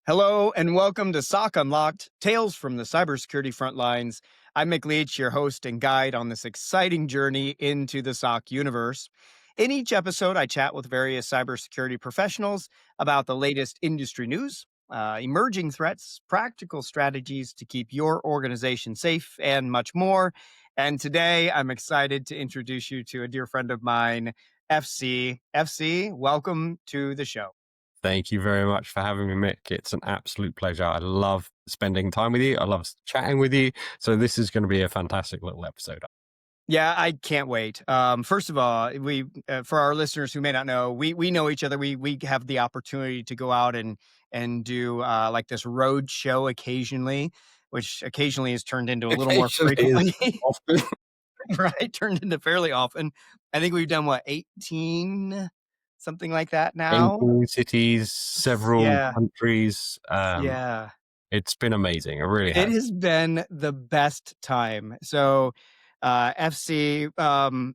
Hello and welcome to SOC Unlocked, Tales from the Cybersecurity Front Lines. I'm Mick Leach, your host and guide on this exciting journey into the SOC universe. In each episode, I chat with various cybersecurity professionals about the latest industry news, emerging threats, practical strategies to keep your organization safe, and much more. And today, I'm excited to introduce you to a dear friend of mine, FC. FC, welcome to the show. Thank you very much for having me, Mick. It's an absolute pleasure. I love spending time with you. I love chatting with you. So this is going to be a fantastic little episode. Yeah, I can't wait. First of all, we for our listeners who may not know, we know each other. We have the opportunity to go out and do like this road show occasionally, which occasionally is turned into a little more Occasionally is frequently, often right? Turned into fairly often. I think we've done what 18, something like that now. 18 cities, several Yeah, countries. yeah. It's been amazing. It really It has. has been the best time. So, FC, and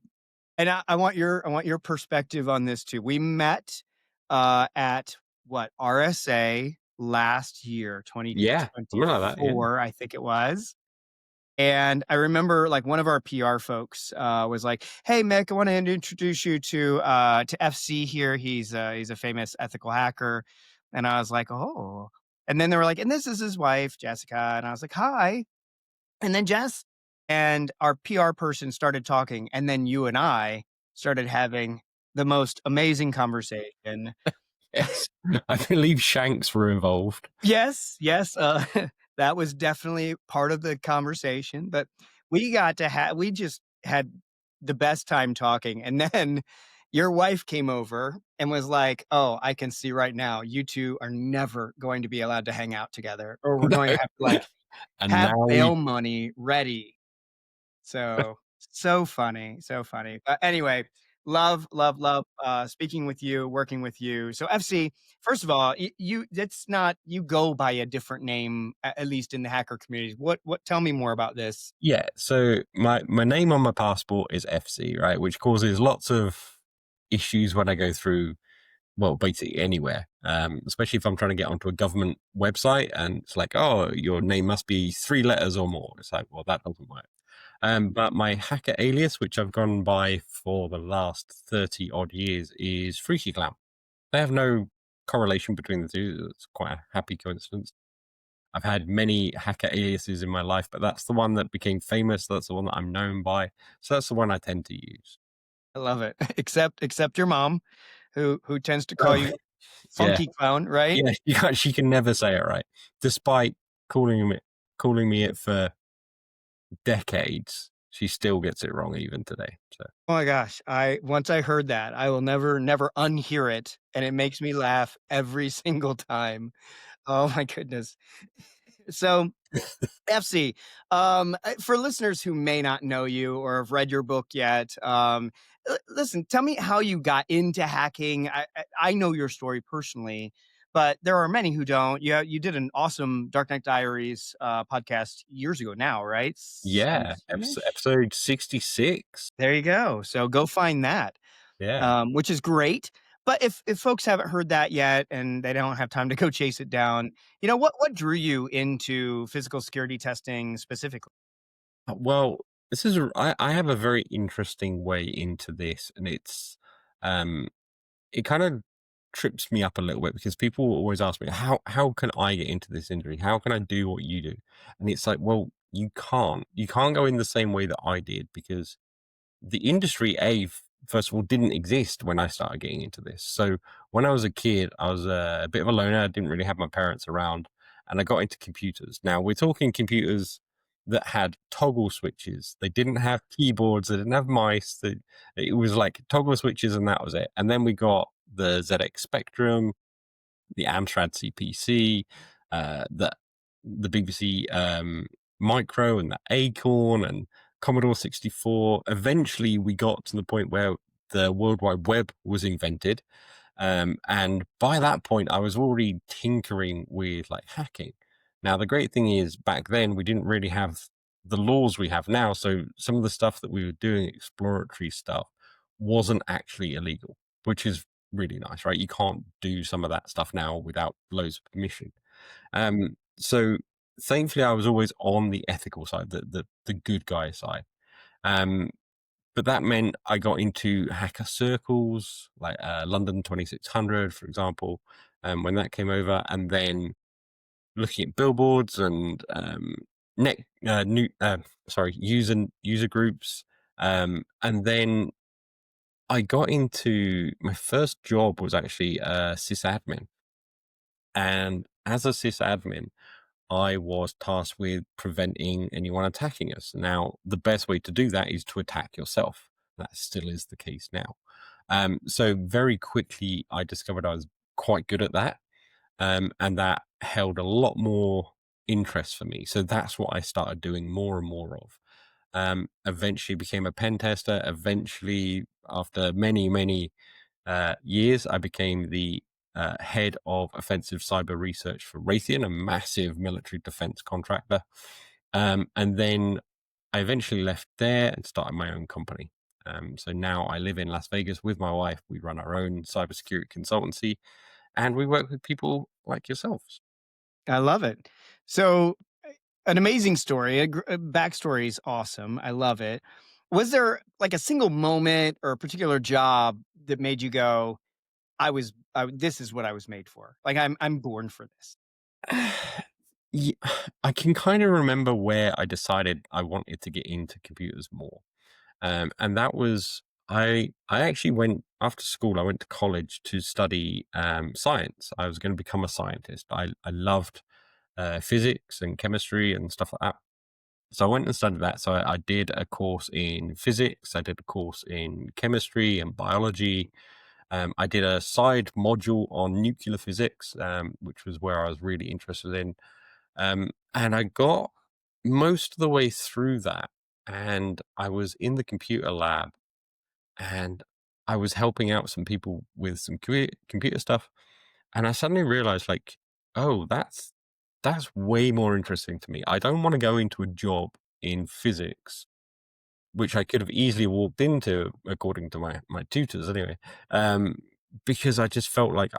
I want your perspective on this too. We met at what RSA last year, Yeah, something like that. Yeah. 2024, I think it was. And I remember like one of our PR folks was like, "Hey Mick, I want to introduce you to FC here. He's a famous ethical hacker." And I was like, "Oh." And then they were like, "And this is his wife, Jessica." And I was like, "Hi." And then Jess and our PR person started talking, and then you and I started having the most amazing conversation. Yes. I believe Shanks were involved. Yes, yes, that was definitely part of the conversation, but we just had the best time talking, and then your wife came over and was like, "Oh, I can see right now you 2 are never going to be allowed to hang out together, or we're going to have to, like, And have now we bail money ready." So, so funny, so funny. But anyway, love, speaking with you, working with you. So FC, first of all, you that's not you go by a different name, at least in the hacker community. What tell me more about this. Yeah, so my name on my passport is FC, right, which causes lots of issues when I go through, well, basically anywhere, especially if I'm trying to get onto a government website and it's like, oh, your name must be 3 letters or more. It's like, well, that doesn't work. But my hacker alias, which I've gone by for the last 30 odd years, is Freaky Clown. They have no correlation between the two. It's quite a happy coincidence. I've had many hacker aliases in my life, but that's the one that became famous. That's the one that I'm known by. So that's the one I tend to use. I love it. Except your mom, who tends to call Oh, you yeah. Funky Clown, right? Yeah. She can never say it right. Despite calling me it for decades, she still gets it wrong even today. So Oh my gosh, I once I heard that, I will never unhear it, and it makes me laugh every single time. Oh my goodness. So, FC, for listeners who may not know you or have read your book yet, listen, tell me how you got into hacking. I know your story personally, but there are many who don't. You did an awesome Dark Knight Diaries podcast years ago now, right? yeah, Soon-ish? episode 66. There you go. So go find that, Yeah. which is great. But if folks haven't heard that yet and they don't have time to go chase it down, what drew you into physical security testing specifically? Well, I have a very interesting way into this, and um, it kind of trips me up a little bit because people always ask me, how can I get into this industry? How can I do what you do? And it's like, well, you can't go in the same way that I did because the industry, first of all, didn't exist when I started getting into this. So when I was a kid, I was a bit of a loner. I didn't really have my parents around, and I got into computers. Now we're talking computers that had toggle switches. They didn't have keyboards. They didn't have mice. It was like toggle switches, and that was it. And then we got the ZX Spectrum, the Amstrad CPC, the BBC Micro, and the Acorn, and Commodore 64. Eventually, we got to the point where the World Wide Web was invented. And by that point, I was already tinkering with like hacking. Now, the great thing is back then, we didn't really have the laws we have now. So some of the stuff that we were doing, exploratory stuff, wasn't actually illegal, which is really nice, right? You can't do some of that stuff now without loads of permission. So thankfully, I was always on the ethical side, the good guy side. Um, but that meant I got into hacker circles, like London 2600, for example, when that came over, and then looking at billboards and net new sorry user groups, and then I got into my first job was actually a sysadmin, and as a sysadmin, I was tasked with preventing anyone attacking us. Now, the best way to do that is to attack yourself. That still is the case now. So very quickly, I discovered I was quite good at that, and that held a lot more interest for me. So that's what I started doing more and more of. Eventually became a pen tester. Eventually, after many years, I became the head of offensive cyber research for Raytheon, a massive military defense contractor. And then I eventually left there and started my own company. So now I live in Las Vegas with my wife. We run our own cybersecurity consultancy, and we work with people like yourselves. I love it. So, an amazing story. A backstory is awesome. I love it. Was there like a single moment or a particular job that made you go, this is what I was made for. Like I'm born for this." Ye I can kind of remember where I decided I wanted to get into computers more. And that was I actually went after school, I went to college to study science. I was going to become a scientist. I loved physics and chemistry and stuff like that. So I went and studied that. So I did a course in physics, I did a course in chemistry and biology. I did a side module on nuclear physics, which was where I was really interested in. And I got most of the way through that, and I was in the computer lab, and I was helping out some people with some computer stuff, and I suddenly realized, like, oh, that's way more interesting to me. I don't want to go into a job in physics, which I could have easily walked into, according to my tutors, anyway, um, because I just felt like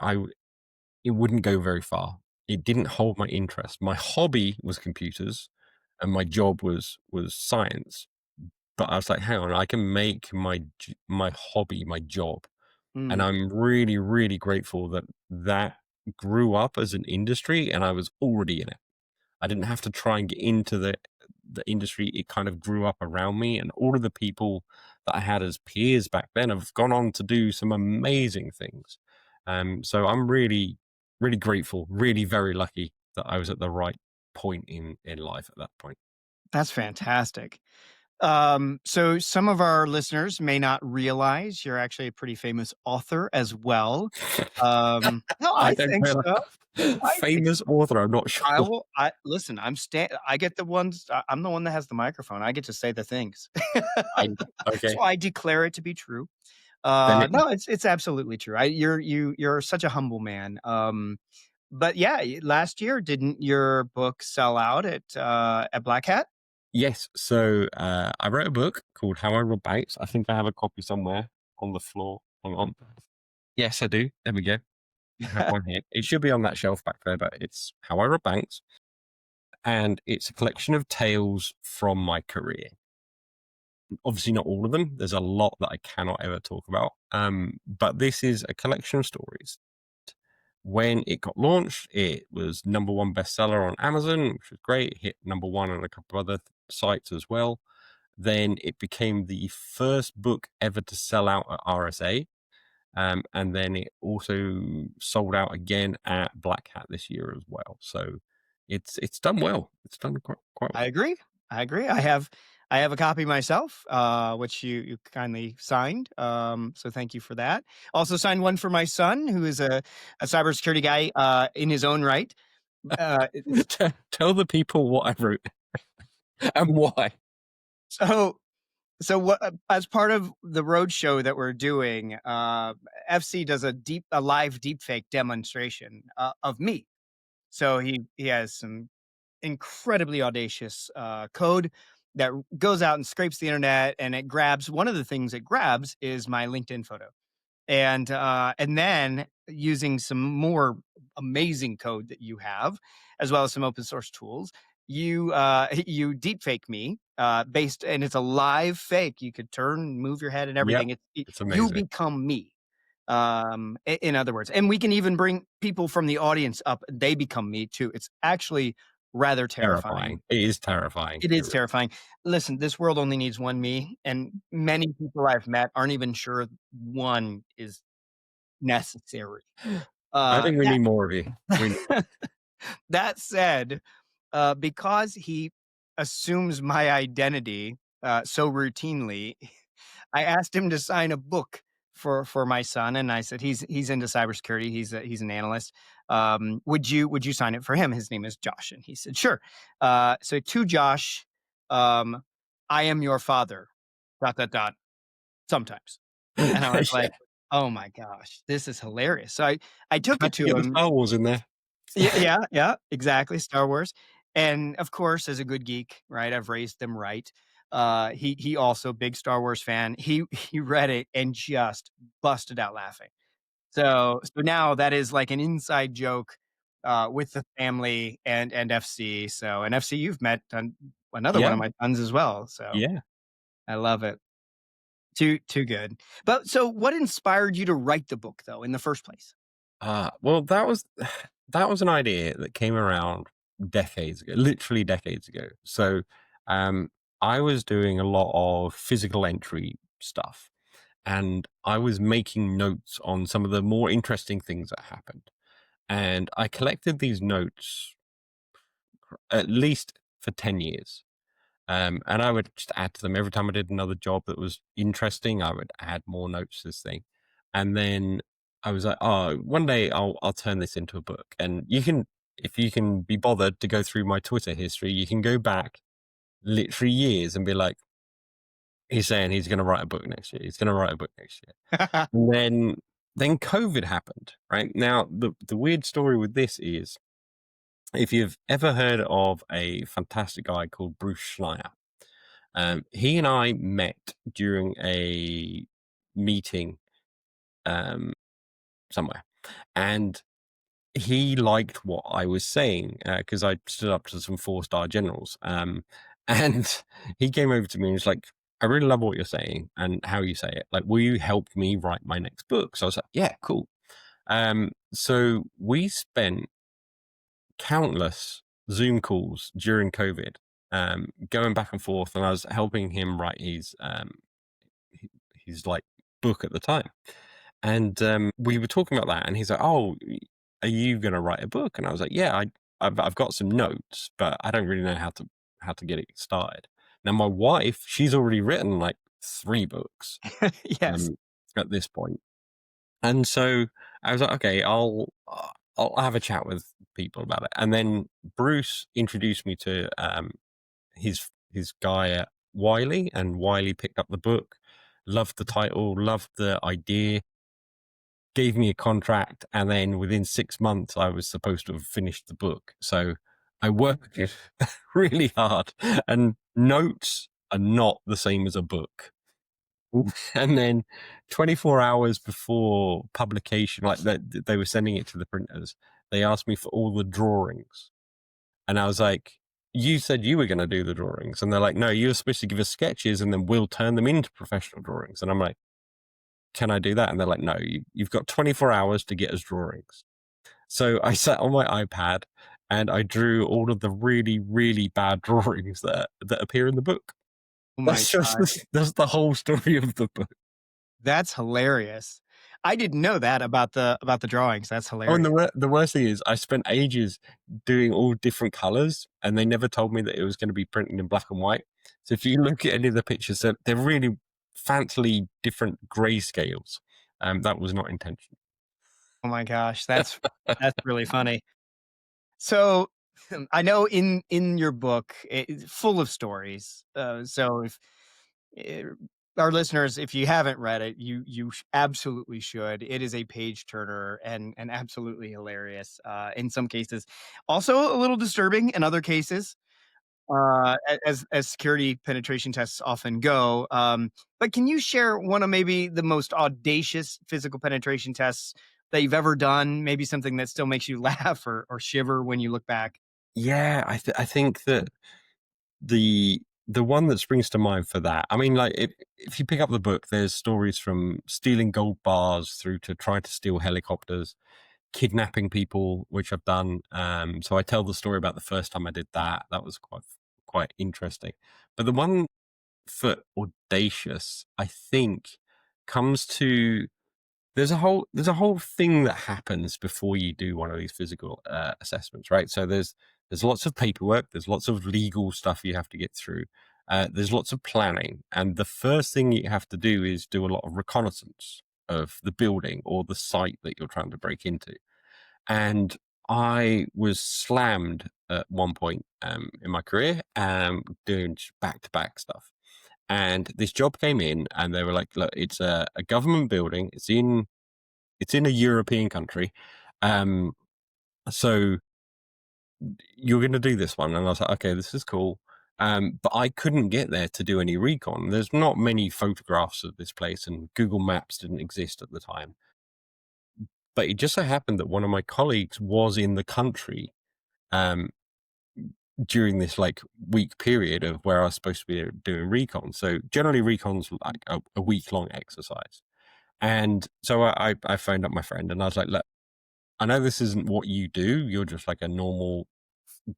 it wouldn't go very far. It didn't hold my interest. My hobby was computers, and my job was science. But I was like, hang on, I can make my hobby my job, and Mm, I'm really grateful that that grew up as an industry, and I was already in it. I didn't have to try and get into the industry. It kind of grew up around me, and all of the people that I had as peers back then have gone on to do some amazing things. So I'm really grateful, really very lucky that I was at the right point in life at that point. that's fantastic. So some of our listeners may not realize you're actually a pretty famous author as well. No, I I don't think know. so. I think Famous author, I'm not I sure. will. I listen. I get the ones. I'm the one that has the microphone. I get to say the things. I okay. So I declare it to be true. Then it No, it's absolutely true. You're such a humble man. But yeah, last year didn't your book sell out at Black Hat? Yes. So I wrote a book called How I Rob Banks. I think I have a copy somewhere on the floor. Hang on. Yes, I do. There we go. I have one here. It should be on that shelf back there, but it's How I Rob Banks, and it's a collection of tales from my career. Obviously, not all of them. There's a lot that I cannot ever talk about. But this is a collection of stories. When it got launched, it was number one bestseller on Amazon, which was great. It hit number one on a couple of other sites as well. Then it became the first book ever to sell out at RSA. And then it also sold out again at Black Hat this year as well. So it's done well. It's done quite I well. agree. I agree. I have a copy myself, which you kindly signed. So thank you for that. Also signed one for my son, who is a cybersecurity guy in his own right. It's, Tell the people what I wrote and why. so so what as part of the road show that we're doing, FC does a live deepfake demonstration of me. So he has some incredibly audacious code that goes out and scrapes the internet, and it grabs one of the things it grabs is my LinkedIn photo. And then using some more amazing code that you have, as well as some open source tools, you deep fake me based, and it's a live fake. You could turn, move your head, and Yep. everything. It's You amazing. become me. In other words, and we can even bring people from the audience up; they become me too. It's actually rather terrifying. Terrifying. It is terrifying. It It is really terrifying. Listen, this world only needs one me, and many people I've met aren't even sure one is necessary. I think we That need more of you. We that said, because he assumes my identity so routinely, I asked him to sign a book for my son, and I said he's into cybersecurity. He's an analyst. Would you sign it for him? His name is Josh, and he said sure. So to Josh, um, I am your father. Dot dot dot. Sometimes, and I was Yeah. like, oh my gosh, this is hilarious. So I took it How'd you to get the him. Star Wars in there? Yeah, yeah, yeah, exactly, Star Wars, and, of course, as a good geek, right, I've raised them right. He also big Star Wars fan. He read it and just busted out laughing. So now that is like an inside joke, with the family and FC. And FC, you've met another one Yeah. of my sons as well, so Yeah. I love it. Too good. But so what inspired you to write the book, though, in the first place? Well, that was that was an idea that came around decades ago, literally decades ago. So, um, I was doing a lot of physical entry stuff, and I was making notes on some of the more interesting things that happened. And I collected these notes at least for 10 years. And I would just add to them every time I did another job that was interesting. I would add more notes to this thing, and then I was like, "Oh, one day I'll turn this into a book." And you can, if you can be bothered to go through my Twitter history, you can go back literally years and be like, "He's saying he's going to write a book next year. He's going to write a book next year." And then COVID happened. Right now, the weird story with this is, if you've ever heard of a fantastic guy called Bruce Schneier. He and I met during a meeting um, somewhere, and he liked what I was saying because I stood up to some four-star generals. And he came over to me and was like, "I really love what you're saying and how you say it. Like, will you help me write my next book?" So I was like, "Yeah, cool." So we spent countless Zoom calls during COVID, going back and forth, and I was helping him write his like book at the time. And we were talking about that, and he's like, "Oh, are you going to write a book?" And I was like, "Yeah, I've got some notes, but I don't really know how to get it started." Now, my wife, she's already written like 3 books Yes. um, at this point, and so I was like, "Okay, I'll have a chat with people about it." And then Bruce introduced me to his guy at Wiley, and Wiley picked up the book, loved the title, loved the idea, gave me a contract, and then within 6 months, I was supposed to have finished the book. So I worked really hard, and notes are not the same as a book. And then 24 hours before publication, like they were sending it to the printers, they asked me for all the drawings. And I was like, "You said you were going to do the drawings." And they're like, "No, you were supposed to give us sketches and then we'll turn them into professional drawings." And I'm like, "Can I do that?" And they're like, "No, you've got 24 hours to get us drawings." So I sat on my iPad and I drew all of the really, really bad drawings that appear in the book. Oh my That's just god. that's the whole story of the book. That's hilarious. I didn't know that about the drawings. That's Oh, and hilarious. the worst thing is I spent ages doing all different colors, and they never told me that it was gonna be printed in black and white. So if you look at any of the pictures, they're really fancily different grayscales. That was not intentional. Oh my gosh, that's really funny. So, I know in your book, it's full of stories. So if eh, our listeners, if you haven't read it, you absolutely should. It is a page turner and absolutely hilarious in some cases, also a little disturbing in other cases. as security penetration tests often go. But can you share one of maybe the most audacious physical penetration tests that you've ever done? Maybe something that still makes you laugh or shiver when you look back. Yeah, I think that the one that springs to mind for that, I mean, like if you pick up the book, there's stories from stealing gold bars through to trying to steal helicopters, kidnapping people, which I've done. So I tell the story about the first time I did that. That was quite interesting. But the one for audacious, I think, comes to there's a whole thing that happens before you do one of these physical assessments, right? So there's lots of paperwork, there's lots of legal stuff you have to get through. There's lots of planning, and the first thing you have to do is do a lot of reconnaissance of the building or the site that you're trying to break into. And I was slammed at one point in my career doing back to back stuff. And this job came in, and they were like, "Look, it's a government building. It's in a European country, um, so you're going to do this one." And I was like, "Okay, this is cool." But I couldn't get there to do any recon. There's not many photographs of this place, and Google Maps didn't exist at the time. But it just so happened that one of my colleagues was in the country um, during this like week period of where I was supposed to be doing recon. So generally, recon's like a week long exercise. And so I phoned up my friend and I was like, "Look, I know this isn't what you do. You're just like a normal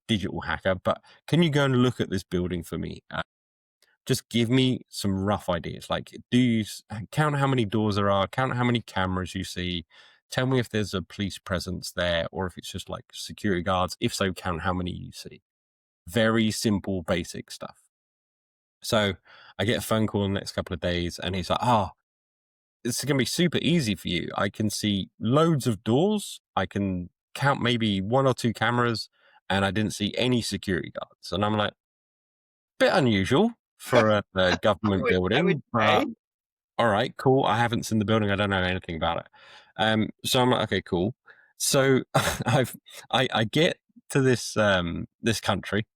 digital hacker, but can you go and look at this building for me? Just give me some rough ideas. Like, count how many doors there are, count how many cameras you see, tell me if there's a police presence there or if it's just like security guards. If so, count how many you see." Very simple, basic stuff. So I get a phone call in the next couple of days and he's like, "Oh, it's going to be super easy for you. I can see loads of doors. I can count maybe one or two cameras, and I didn't see any security guards." And I'm like, bit unusual for a government I would building, but say. all right, cool. I haven't seen the building. I don't know anything about it. So I'm like, okay, cool. So I get to this country,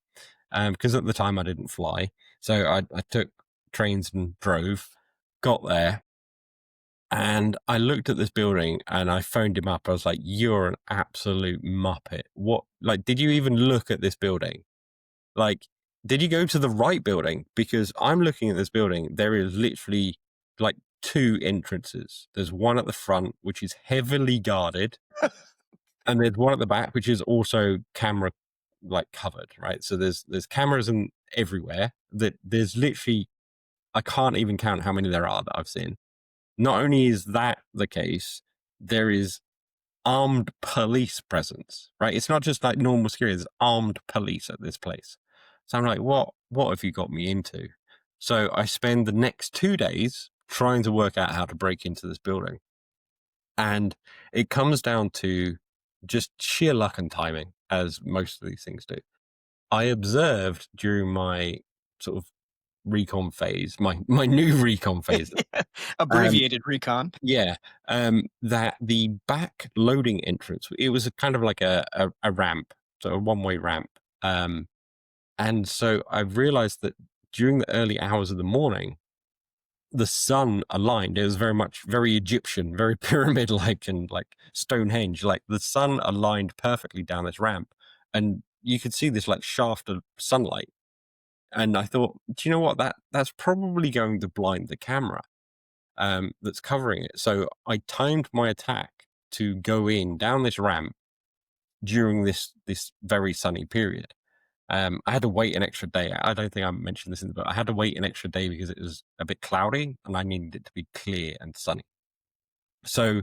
because at the time I didn't fly. So I took trains and drove, got there, and I looked at this building and I phoned him up. I was like, "You're an absolute muppet. What, like, did you even look at this building? Like, did you go to the right building? Because I'm looking at this building. There is literally like two entrances. There's one at the front, which is heavily guarded, and there's one at the back, which is also camera like covered, right? So there's cameras in everywhere. That there's literally, I can't even count how many there are that I've seen. Not only is that the case, there is armed police presence, right? It's not just like normal security, there's armed police at this place. So I'm like, what have you got me into? So I spend the next 2 days trying to work out how to break into this building. And it comes down to just sheer luck and timing, as most of these things do. I observed during my sort of recon phase, my new recon phase, um, Abbreviated recon. yeah, that the back loading entrance, it was a kind of like a ramp, so a one-way ramp. And so I realized that during the early hours of the morning, the sun aligned. It was very much very Egyptian, very pyramid-like and like Stonehenge. Like the sun aligned perfectly down this ramp, and you could see this like shaft of sunlight. And I thought, do you know what? That's probably going to blind the camera that's covering it. So I timed my attack to go in down this ramp during this very sunny period. I had to wait an extra day. I don't think I mentioned this in the book. I had to wait an extra day because it was a bit cloudy and I needed it to be clear and sunny. So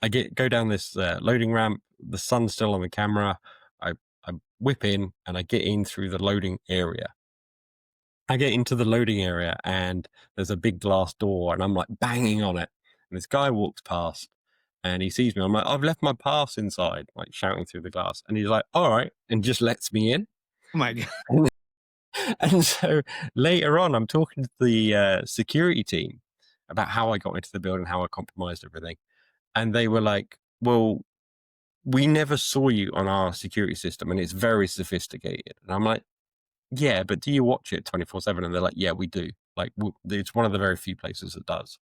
I go down this loading ramp. The sun's still on the camera. I, I whip in and I get in through the loading area. I get into the loading area and there's a big glass door and I'm like banging on it. And this guy walks past and he sees me. I'm like, "I've left my pass inside," like shouting through the glass. And he's like, "All right," and just lets me in. Oh my God. And so later on, I'm talking to the security team about how I got into the building, how I compromised everything. And they were like, "Well, we never saw you on our security system and it's very sophisticated." And I'm like, yeah, but do you watch it 24/7? And they're like, yeah, we do. Like, it's one of the very few places that does.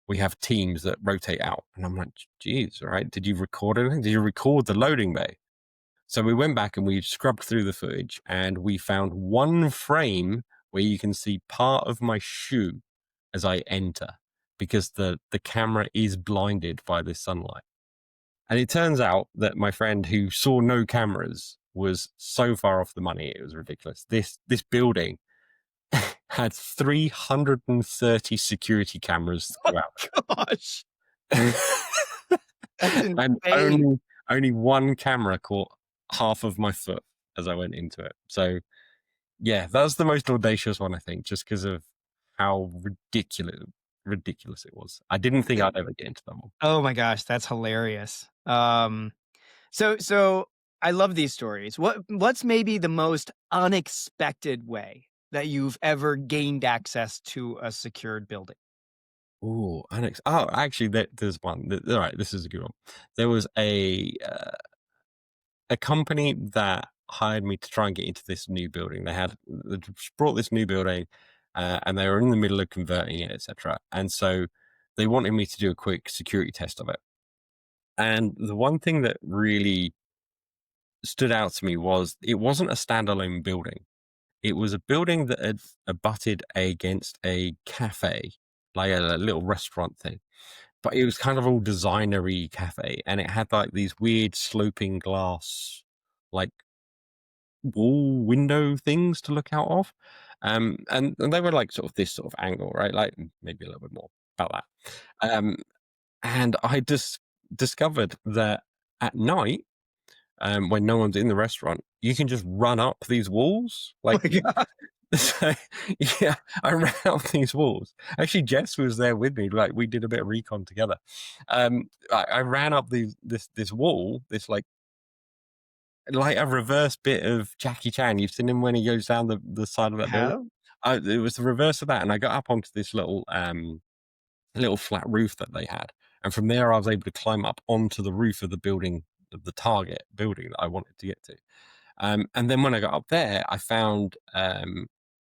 We have teams that rotate out. And I'm like, geez, all right. Did you record anything? Did you record the loading bay? So we went back and we scrubbed through the footage and we found one frame where you can see part of my shoe as I enter, because the camera is blinded by this sunlight. And it turns out that my friend who saw no cameras was so far off the money, it was ridiculous. This building had 330 security cameras throughout. Gosh, And that's insane. only one camera caught half of my foot as I went into it. So yeah, that's the most audacious one, I think, just because of how ridiculous it was. I didn't think I'd ever get into that one. Oh my gosh, that's hilarious. So I love these stories. What's maybe the most unexpected way that you've ever gained access to a secured building? Oh, actually, there's one. All right, this is a good one. There was a company that hired me to try and get into this new building. They brought this new building, and they were in the middle of converting it, etc. And so they wanted me to do a quick security test of it. And the one thing that really stood out to me was it wasn't a standalone building. It was a building that had abutted against a cafe, like a little restaurant thing. But it was kind of all designery cafe, and it had like these weird sloping glass, like wall window things to look out of. And they were like sort of this sort of angle, right? Like maybe a little bit more about that. And I just discovered that at night, when no one's in the restaurant, you can just run up these walls. Oh Like, my god. so, yeah, I ran up these walls. Actually, Jess was there with me. Like, we did a bit of recon together. I ran up this wall, this like a reverse bit of Jackie Chan. You've seen him when he goes down the side of that building. How? It was the reverse of that, and I got up onto this little flat roof that they had, and from there I was able to climb up onto the roof of the building, of the target building that I wanted to get to. And then when I got up there, I found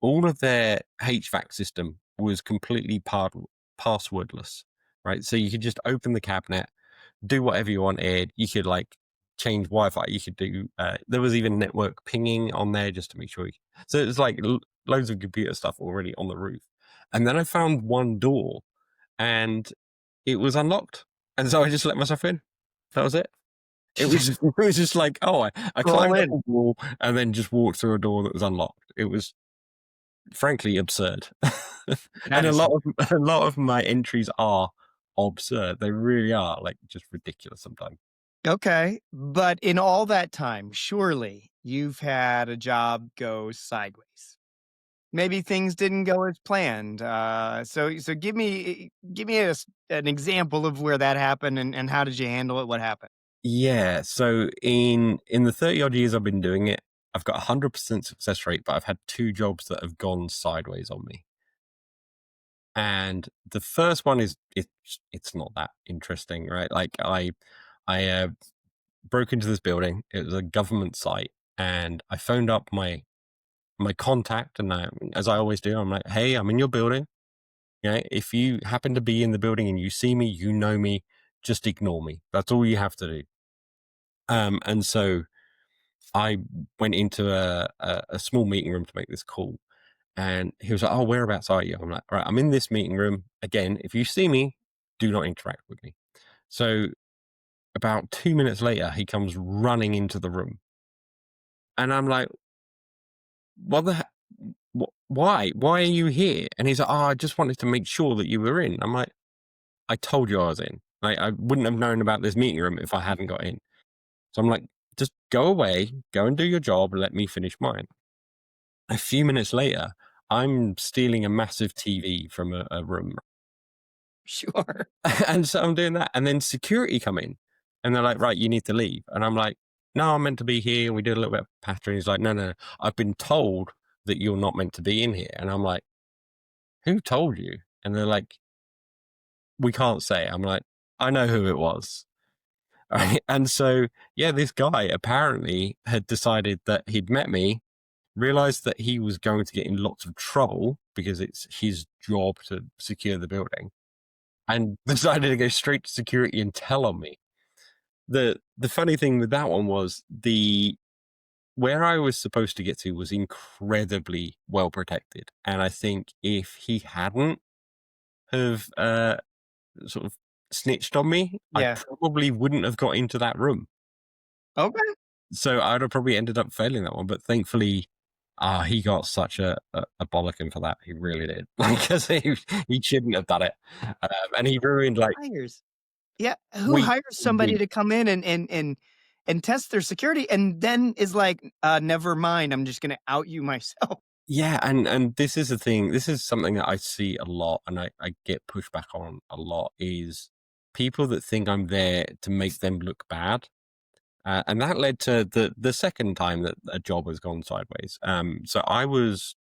all of their HVAC system was completely passwordless, right? So you could just open the cabinet, do whatever you wanted. You could like change Wi-Fi. You could do. There was even network pinging on there just to make sure. So it was like loads of computer stuff already on the roof. And then I found one door, and it was unlocked, and so I just let myself in. That was it. It was just like, oh, I Roll climbed up in. a wall and then just walked through a door that was unlocked. It was frankly absurd. That And is a lot of my entries are absurd. They really are, like, just ridiculous sometimes. okay. But in all that time, surely you've had a job go sideways. Maybe things didn't go as planned. So give me an example of where that happened and how did you handle it? What happened? Yeah, so in the 30 odd years I've been doing it, I've got 100% success rate, but I've had 2 jobs that have gone sideways on me. And the first one is it's not that interesting, right? Like I broke into this building. It was a government site, and I phoned up my contact, and as I always do, I'm like, "Hey, I'm in your building. Yeah, if you happen to be in the building and you see me, you know me, just ignore me. That's all you have to do." And so I went into a small meeting room to make this call, and he was like, "Oh, whereabouts are you?" I'm like, "All right, I'm in this meeting room. Again, if you see me, do not interact with me." So about 2 minutes later, he comes running into the room, and I'm like, "What the? Why? Why are you here?" And he's like, "Oh, I just wanted to make sure that you were in." I'm like, "I told you I was in. Like, I wouldn't have known about this meeting room if I hadn't got in." So I'm like, "Just go away, go and do your job, and let me finish mine." A few minutes later, I'm stealing a massive TV from a room. Sure. And so I'm doing that. And then security come in and they're like, right, you need to leave. And I'm like, no, I'm meant to be here. And we did a little bit of pattern. He's like, no, I've been told that you're not meant to be in here. And I'm like, who told you? And they're like, we can't say. I'm like, I know who it was. Right. And so, yeah, this guy apparently had decided that he'd met me realized that he was going to get in lots of trouble because it's his job to secure the building, and decided to go straight to security and tell on me. The funny thing with that one was the where I was supposed to get to was incredibly well protected, and I think if he hadn't have sort of snitched on me, I Yeah. probably wouldn't have got into that room. Okay. So I'd have probably ended up failing that one. But thankfully, he got such a bollocking for that. He really did, because he shouldn't have done it, and he ruined like Hires. Yeah. Who week hires somebody week. to come in and test their security and then is like, never mind, I'm just gonna out you myself. Yeah, and this is the thing. This is something that I see a lot, and I get pushback on a lot. Is people that think I'm there to make them look bad. And that led to the second time that a job has gone sideways. So I was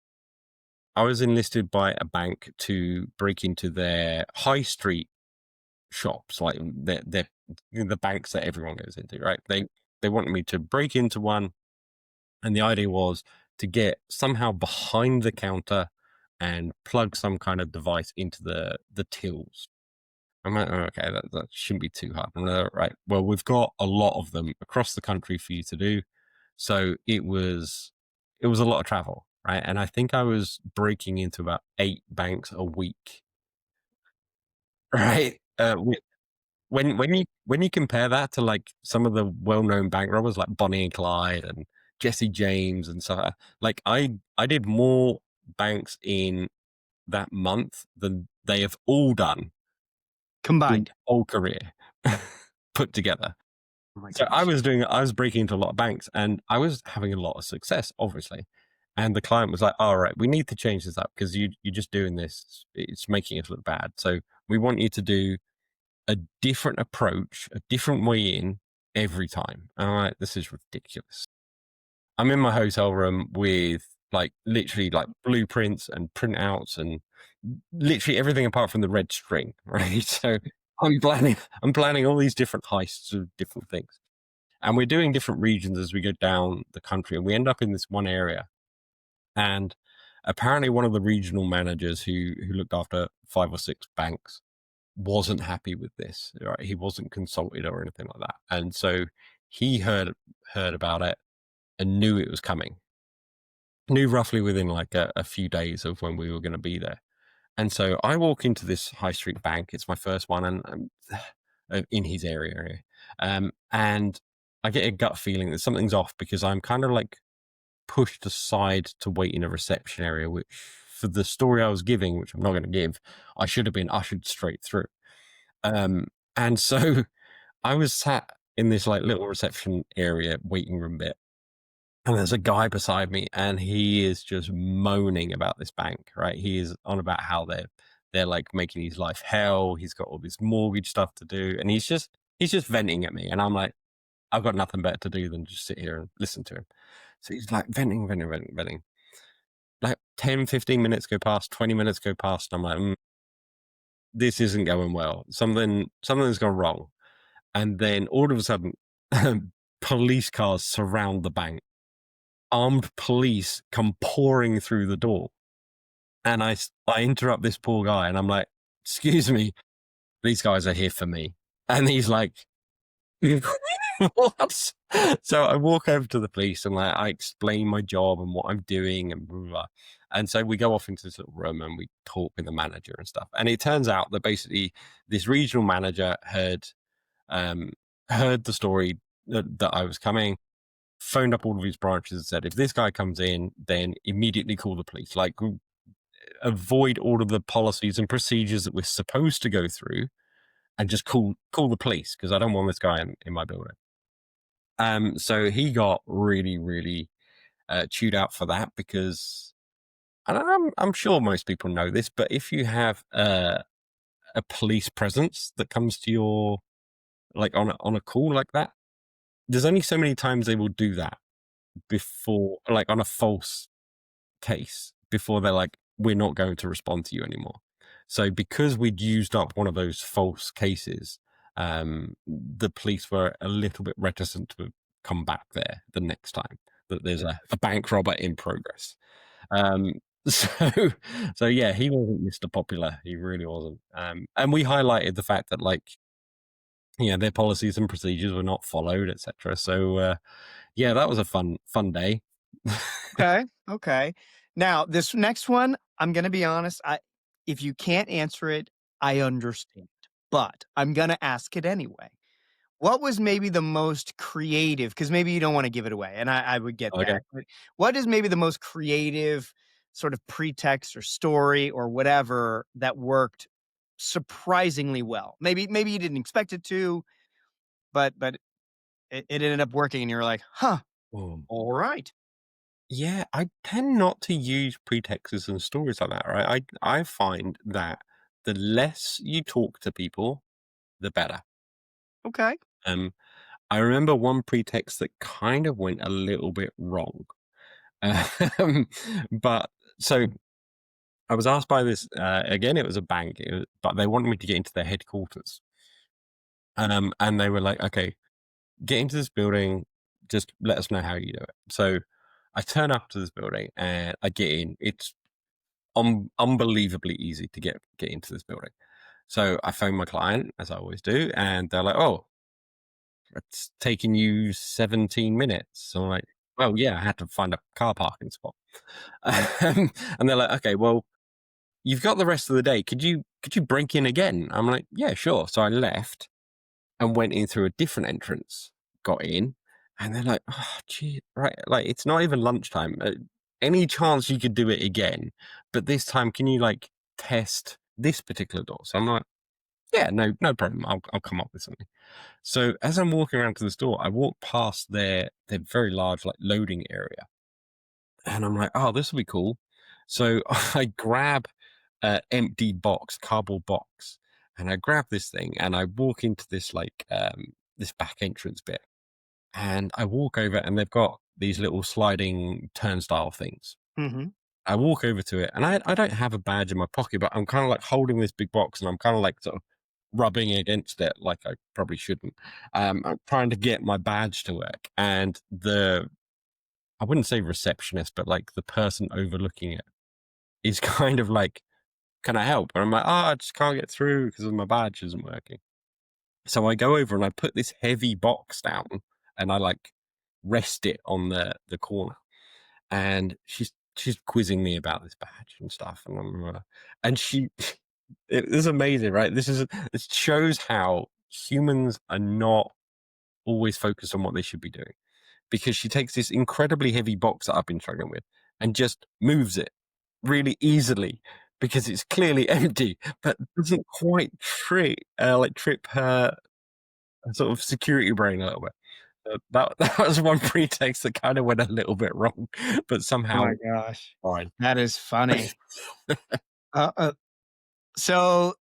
enlisted by a bank to break into their high street shops, like they're the banks that everyone goes into, right? They wanted me to break into one, and the idea was to get somehow behind the counter and plug some kind of device into the tills. I'm like, "Oh, okay, that shouldn't be too hard." I'm like, right. Well, we've got a lot of them across the country for you to do. So it was a lot of travel, right? And I think I was breaking into about 8 banks a week, right? When you compare that to like some of the well-known bank robbers like Bonnie and Clyde and Jesse James and stuff, like I did more banks in that month than they have all done in Combined. their whole career put together. Oh my So gosh. I was breaking into a lot of banks, and I was having a lot of success, obviously. And the client was like, "All right, we need to change this up because you're just doing this. It's making us look bad. So we want you to do a different approach, a different way in every time." And I'm like, "This is ridiculous." I'm in my hotel room with like literally like blueprints and printouts and literally everything apart from the red string, right? So I'm planning all these different heists of different things. And we're doing different regions as we go down the country, and we end up in this one area. And apparently one of the regional managers who looked after 5 or 6 banks wasn't happy with this, right? He wasn't consulted or anything like that. And so he heard about it and knew it was coming. Knew roughly within like a few days of when we were going to be there. And so I walk into this high street bank. It's my first one, and I'm in his area. And I get a gut feeling that something's off because I'm kind of like pushed aside to wait in a reception area, which for the story I was giving, which I'm not going to give, I should have been ushered straight through. And so I was sat in this like little reception area, waiting room bit. And there's a guy beside me, and he is just moaning about this bank, right? He is on about how they're like making his life hell. He's got all this mortgage stuff to do, and he's just venting at me. And I'm like, I've got nothing better to do than just sit here and listen to him. So he's like venting. Like 10, 15 minutes go past, 20 minutes go past, and I'm like, this isn't going well. Something's gone wrong. And then all of a sudden, police cars surround the bank. Armed police come pouring through the door, and I interrupt this poor guy, and I'm like, "Excuse me, these guys are here for me." And he's like, "What?" So I walk over to the police and like I explain my job and what I'm doing and blah, blah, blah. And so we go off into this little room and we talk with the manager and stuff. And it turns out that basically this regional manager um, heard the story that I was coming, phoned up all of his branches and said, if this guy comes in, then immediately call the police. Like, avoid all of the policies and procedures that we're supposed to go through, and just call the police because I don't want this guy in my building. So he got really, really chewed out for that because, and I'm sure most people know this, but if you have a police presence that comes to your like on a call like that, there's only so many times they will do that before, like on a false case, before they're like, we're not going to respond to you anymore. So because we'd used up one of those false cases, the police were a little bit reticent to come back there the next time. that there's a bank robber in progress. Um, so, so yeah, he wasn't Mr. Popular. He really wasn't. And we highlighted the fact that, like, their policies and procedures were not followed, etc. So, yeah, that was a fun day. Okay. Okay. Now, this next one, I'm gonna be honest, if you can't answer it, I understand, but I'm gonna ask it anyway. What was maybe the most creative? Because maybe you don't wanna give it away, and I would get Okay. that, but what is maybe the most creative sort of pretext or story or whatever that worked surprisingly well? Maybe you didn't expect it to, but it ended up working and you're like, "Huh, Um, alright." yeah, I tend not to use pretexts and stories like that, right? I find that the less you talk to people, the better. Okay. Um, I remember one pretext that kind of went a little bit wrong. Um, but so I was asked by this again. It was a bank, but they wanted me to get into their headquarters. And they were like, "Okay, get into this building. Just let us know how you do it." So I turn up to this building and I get in. It's unbelievably easy to get into this building. So I phone my client, as I always do, and they're like, "Oh, it's taking you 17 minutes." So I'm like, "Well, yeah, I had to find a car parking spot." And they're like, "Okay, well, you've got the rest of the day. Could you break in again?" I'm like, "Yeah, sure." So I left and went in through a different entrance, got in, and they're like, "Oh, gee, right, like it's not even lunchtime. Any chance you could do it again? But this time, can you like test this particular door?" So I'm like, "Yeah, no problem. I'll come up with something." So as I'm walking around to the store, I walk past their very large like loading area, and I'm like, "Oh, this will be cool." So I grab an empty box, cardboard box, and I grab this thing and I walk into this like this back entrance bit, and I walk over and they've got these little sliding turnstile things. Mhm. I walk over to it and I don't have a badge in my pocket, but I'm kind of like holding this big box and I'm kind of like sort of rubbing against it like I probably shouldn't. I'm trying to get my badge to work, and I wouldn't say receptionist, but like the person overlooking it is kind of like, "Can I help?" And I'm like, "Oh, I just can't get through because my badge isn't working." So I go over and I put this heavy box down and I like rest it on the corner. And she's quizzing me about this badge and stuff. And and she it is amazing, right? It shows how humans are not always focused on what they should be doing, because she takes this incredibly heavy box that I've been struggling with and just moves it really easily because it's clearly empty, but doesn't quite trip her sort of security brain a little bit. That was one pretext that kind of went a little bit wrong, but Oh somehow my gosh. fine. That is funny. Uh, uh, so,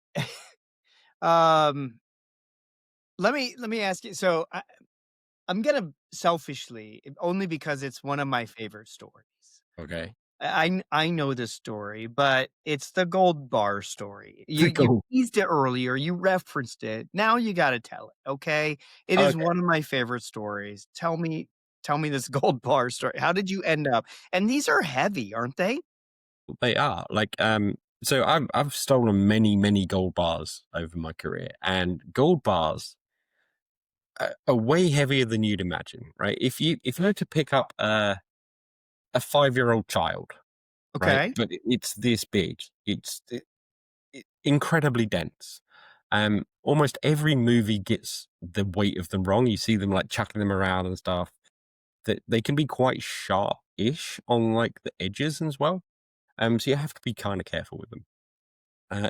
um, let me ask you, so I'm gonna selfishly, only because it's one of my favorite stories. Okay. I know this story, but it's the gold bar story. You Cool. teased it earlier, you referenced it, now you gotta tell it, okay? It is Okay. one of my favorite stories. Tell me this gold bar story. How did you end up, and these are heavy, aren't they? They are like so I've stolen many gold bars over my career, and gold bars are way heavier than you'd imagine, right? If you were to pick up a 5-year-old child, right, Okay. but it's this big, incredibly dense. Almost every movie gets the weight of them wrong. You see them like chucking them around and stuff. That they can be quite sharp-ish on like the edges as well. So you have to be kind of careful with them.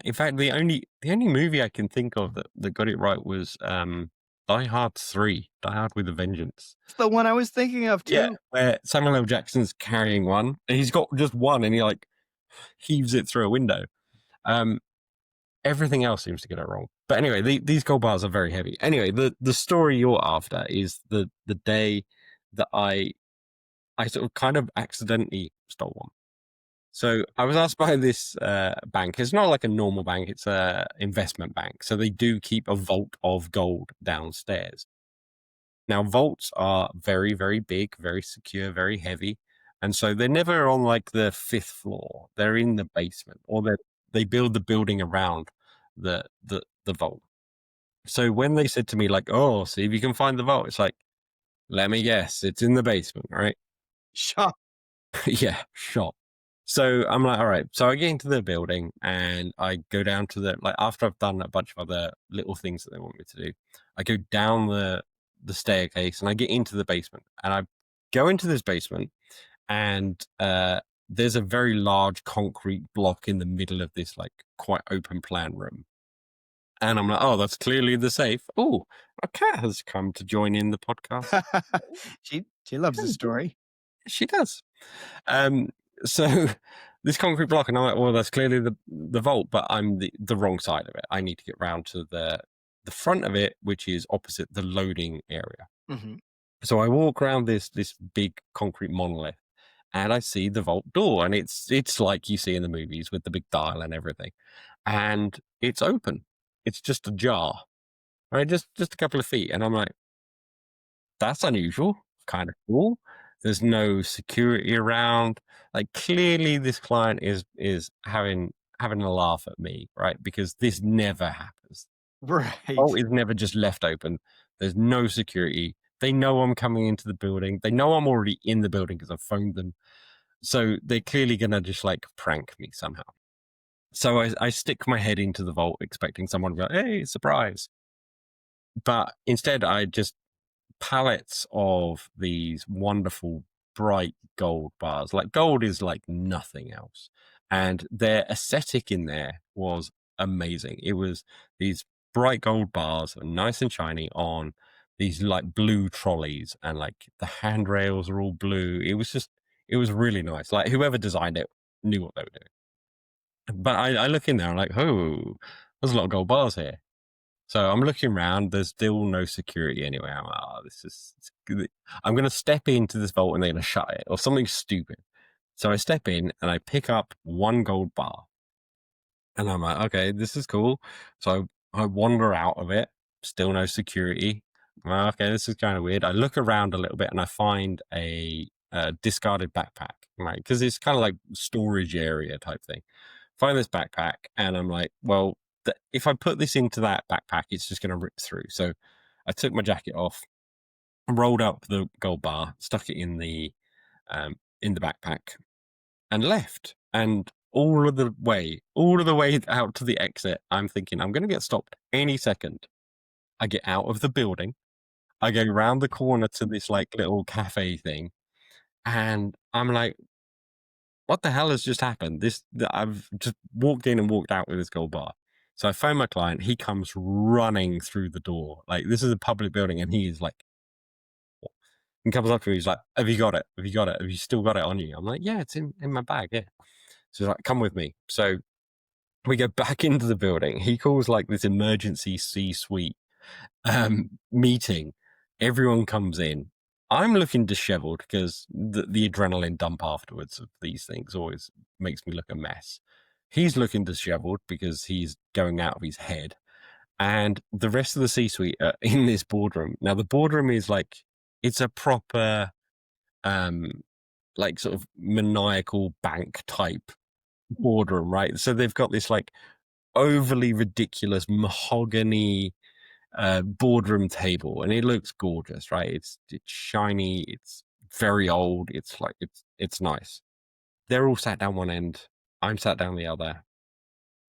In fact, the only movie I can think of that got it right was Die Hard 3, Die Hard with a Vengeance. It's the one I was thinking of Yeah, too. where Samuel L. Jackson's carrying one, and he's got just one, and he like heaves it through a window. Um, Everything else seems to get it wrong. But anyway, these gold bars are very heavy. Anyway, the story you're after is the day that I sort of kind of accidentally stole one. So I was asked by this bank. It's not like a normal bank; it's a investment bank. So they do keep a vault of gold downstairs. Now, vaults are very, very big, very secure, very heavy. And so they're never on like the fifth floor. They're in the basement, or they build the building around the vault. So when they said to me, like, oh, see if you can find the vault, it's like, let me guess, it's in the basement, right? Shop. Yeah, shot. So I'm like, all right. So I get into the building and I go down to the, like, after I've done a bunch of other little things that they want me to do, I go down the staircase and I get into the basement, and I go into this basement, and there's a very large concrete block in the middle of this like quite open plan room. And I'm like, oh, that's clearly the safe. Oh, a cat has come to join in the podcast. She loves the story. She does. Um, so this concrete block, and I'm like, well, that's clearly the vault, but I'm the wrong side of it. I need to get round to the front of it, which is opposite the loading area. Mhm. So I walk around this big concrete monolith, and I see the vault door, and it's like you see in the movies with the big dial and everything, and it's open. It's just ajar, right? Just a couple of feet, and I'm like, that's unusual, kind of cool. There's no security around. Like clearly this client is having a laugh at me, right? Because this never happens. Oh, Right. is never just left open. There's no security. They know I'm coming into the building. They know I'm already in the building because I've phoned them. So they're clearly gonna just like prank me somehow. So I stick my head into the vault expecting someone to be like, hey, surprise. But instead I just pallets of these wonderful bright gold bars. Like gold is like nothing else. And their aesthetic in there was amazing. It was these bright gold bars, nice and shiny, on these like blue trolleys, and like the handrails are all blue. It was really nice. Like whoever designed it knew what they were doing. But I look in there, I'm like, oh, there's a lot of gold bars here. So I'm looking around. There's still no security anywhere. I'm like, oh, I'm going to step into this vault and they're going to shut it or something stupid. So I step in and I pick up one gold bar, and I'm like, okay, this is cool. So I wander out of it. Still no security. Well, okay, this is kind of weird. I look around a little bit and I find a discarded backpack, right? Because it's kind of like storage area type thing. Find this backpack, and I'm like, well, if I put this into that backpack, it's just going to rip through. So I took my jacket off, rolled up the gold bar, stuck it in the backpack, and left. And all of the way out to the exit, I'm thinking I'm going to get stopped any second. I get out of the building. I go round the corner to this like little cafe thing, and I'm like, what the hell has just happened? I've just walked in and walked out with this gold bar. So I phone my client. He comes running through the door. Like this is a public building, and he is like, and comes up to me. He's like, "Have you got it? Have you got it? Have you still got it on you?" I'm like, "Yeah, it's in my bag. Yeah." So he's like, "Come with me." So we go back into the building. He calls like this emergency C-suite meeting. Everyone comes in. I'm looking disheveled because the adrenaline dump afterwards of these things always makes me look a mess. He's looking disheveled because he's going out of his head. And the rest of the C-suite are in this boardroom. Now, the boardroom is like, it's a proper, um, like sort of maniacal bank type boardroom, right? So they've got this like overly ridiculous mahogany boardroom table, and it looks gorgeous, right? It's shiny, it's very old, it's like it's nice. They're all sat down one end, I'm sat down the other,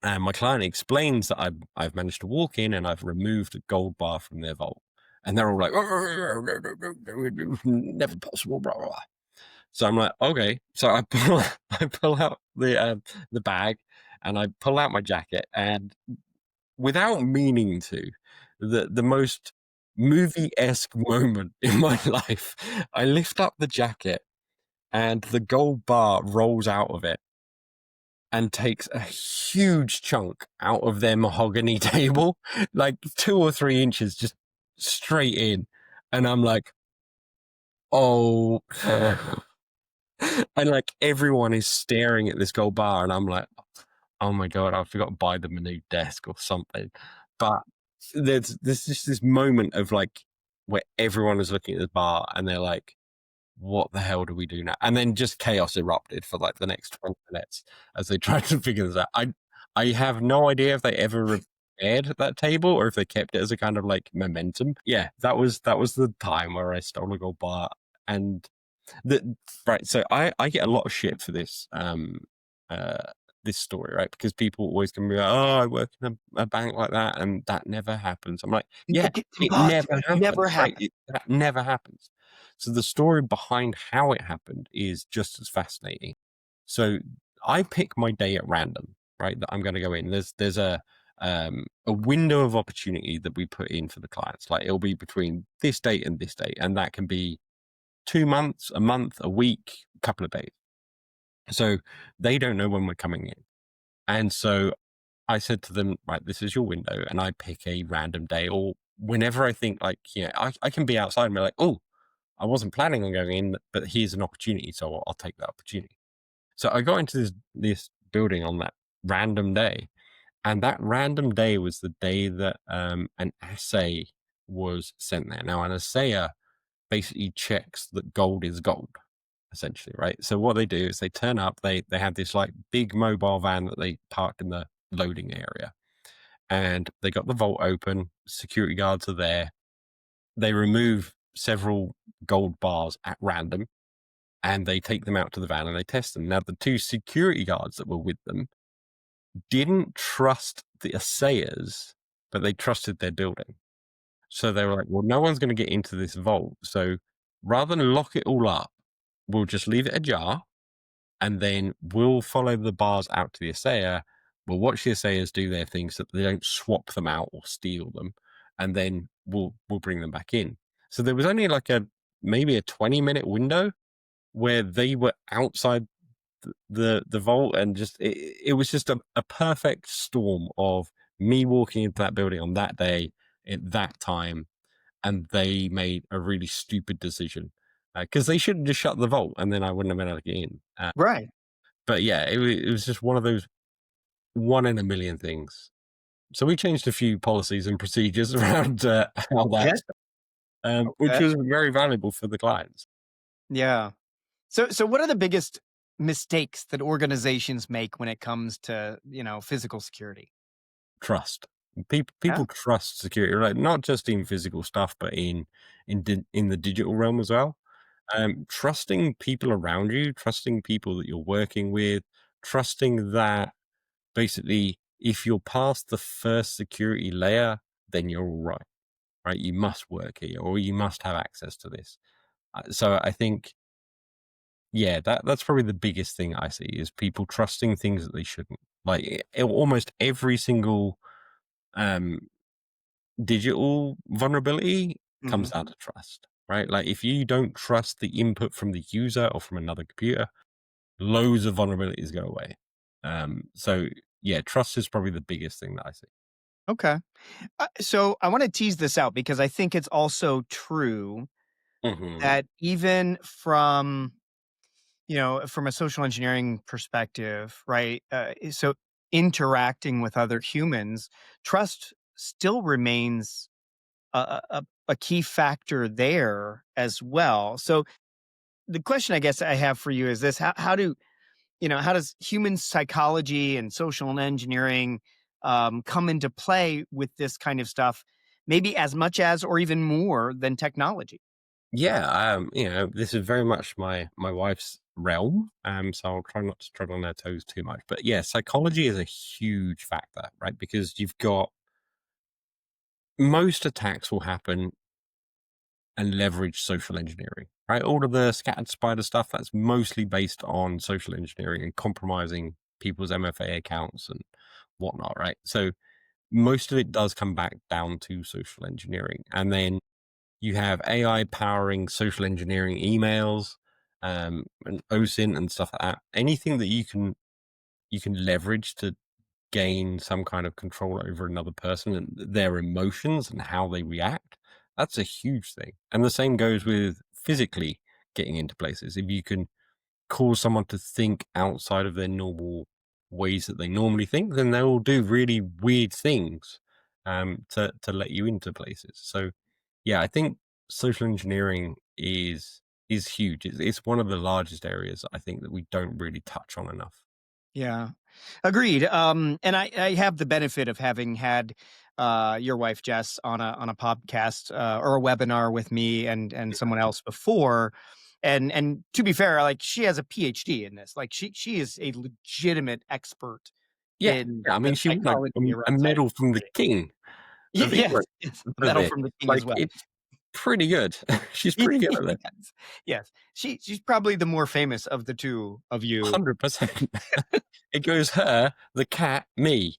and my client explains that I've managed to walk in and I've removed a gold bar from their vault, and they're all like, never possible, blah blah blah. So I'm like, okay. So I pull out the bag, and I pull out my jacket, and without meaning to, the most movie-esque moment in my life, I lift up the jacket, and the gold bar rolls out of it and takes a huge chunk out of their mahogany table, like 2 or 3 inches, just straight in. And I'm like, oh. And like everyone is staring at this gold bar, and I'm like, oh my god, I forgot to buy them a new desk or something. But there's just this moment of like where everyone was looking at the bar and they're like, what the hell do we do now? And then just chaos erupted for like the next 20 minutes as they tried to figure this out. I have no idea if they ever repaired that table or if they kept it as a kind of like momentum. Yeah, that was the time where I stole a gold bar. And the right, so I get a lot of shit for uh this story, right? Because people always can be like, oh, I work in a bank like that, and that never happens. I'm like, yeah, It's it never impossible. Never happens, right? happened. That never happens. So the story behind how it happened is just as fascinating. So I pick my day at random, right? That I'm going to go in. There's a window of opportunity that we put in for the clients. Like it'll be between this date and this date, and that can be 2 months, a month, a week, a couple of days. So they don't know when we're coming in. And so I said to them, right, this is your window. And I pick a random day or whenever I think like, I can be outside and be like, oh, I wasn't planning on going in, but here's an opportunity. So I'll take that opportunity. So I got into this building on that random day. And that random day was the day that an assay was sent there. Now, an assayer basically checks that gold is gold, essentially, right? So what they do is they turn up, they have this like big mobile van that they parked in the loading area, and they got the vault open, security guards are there, they remove several gold bars at random, and they take them out to the van and they test them. Now, the two security guards that were with them didn't trust the assayers, but they trusted their building. So they were like, well, no one's going to get into this vault. So rather than lock it all up, we'll just leave it ajar and then we'll follow the bars out to the assayer. We'll watch the assayers do their things so that they don't swap them out or steal them. And then we'll bring them back in. So there was only like maybe a 20-minute window where they were outside the vault, and just it was just a perfect storm of me walking into that building on that day at that time, and they made a really stupid decision because they should have just shut the vault and then I wouldn't have been able to get in. Right. But yeah, it was just one of those one in a million things. So we changed a few policies and procedures around how Okay. that's which Okay. was very valuable for the clients. Yeah. So what are the biggest mistakes that organizations make when it comes to, physical security? Trust. People Yeah. trust security, right? Not just in physical stuff, but in the digital realm as well. Trusting people around you, trusting people that you're working with, trusting that basically if you're past the first security layer, then you're all right, right? You must work here or you must have access to this. So I think, yeah, that's probably the biggest thing I see is people trusting things that they shouldn't. Like almost every single um, digital vulnerability comes Mhm. down to trust, right? Like if you don't trust the input from the user or from another computer, loads of vulnerabilities go away. So yeah, trust is probably the biggest thing that I see. Okay. So I want to tease this out because I think it's also true Hmm. that even from a social engineering perspective, right? So interacting with other humans, trust still remains a key factor there as well. So the question I guess I have for you is this: how does human psychology and social engineering come into play with this kind of stuff? Maybe as much as, or even more than technology. Yeah, this is very much my wife's realm. So I'll try not to tread on her toes too much. But yeah, psychology is a huge factor, right? Because you've got most attacks will happen and leverage social engineering, right? All of the scattered spider stuff that's mostly based on social engineering and compromising people's MFA accounts and whatnot, right? So most of it does come back down to social engineering. And then you have AI powering social engineering emails, and OSINT and stuff like that. Anything that you can leverage to gain some kind of control over another person and their emotions and how they react, that's a huge thing. And the same goes with physically getting into places. If you can cause someone to think outside of their normal ways that they normally think, then they will do really weird things to let you into places. So, yeah, I think social engineering is huge. It's one of the largest areas I think that we don't really touch on enough. Yeah. Agreed. And I have the benefit of having had your wife Jess on a podcast or a webinar with me and someone else before. And to be fair, like she has a PhD in this. Like she is a legitimate expert Yeah, in yeah. I the mean, she won psychology a around medal from the cybersecurity. king of Yes, England yes, a for medal this. from the king as Like, well. it's pretty good. She's pretty good at it. Yes, yes. She's probably the more famous of the two of you. 100%. It goes her, the cat, me.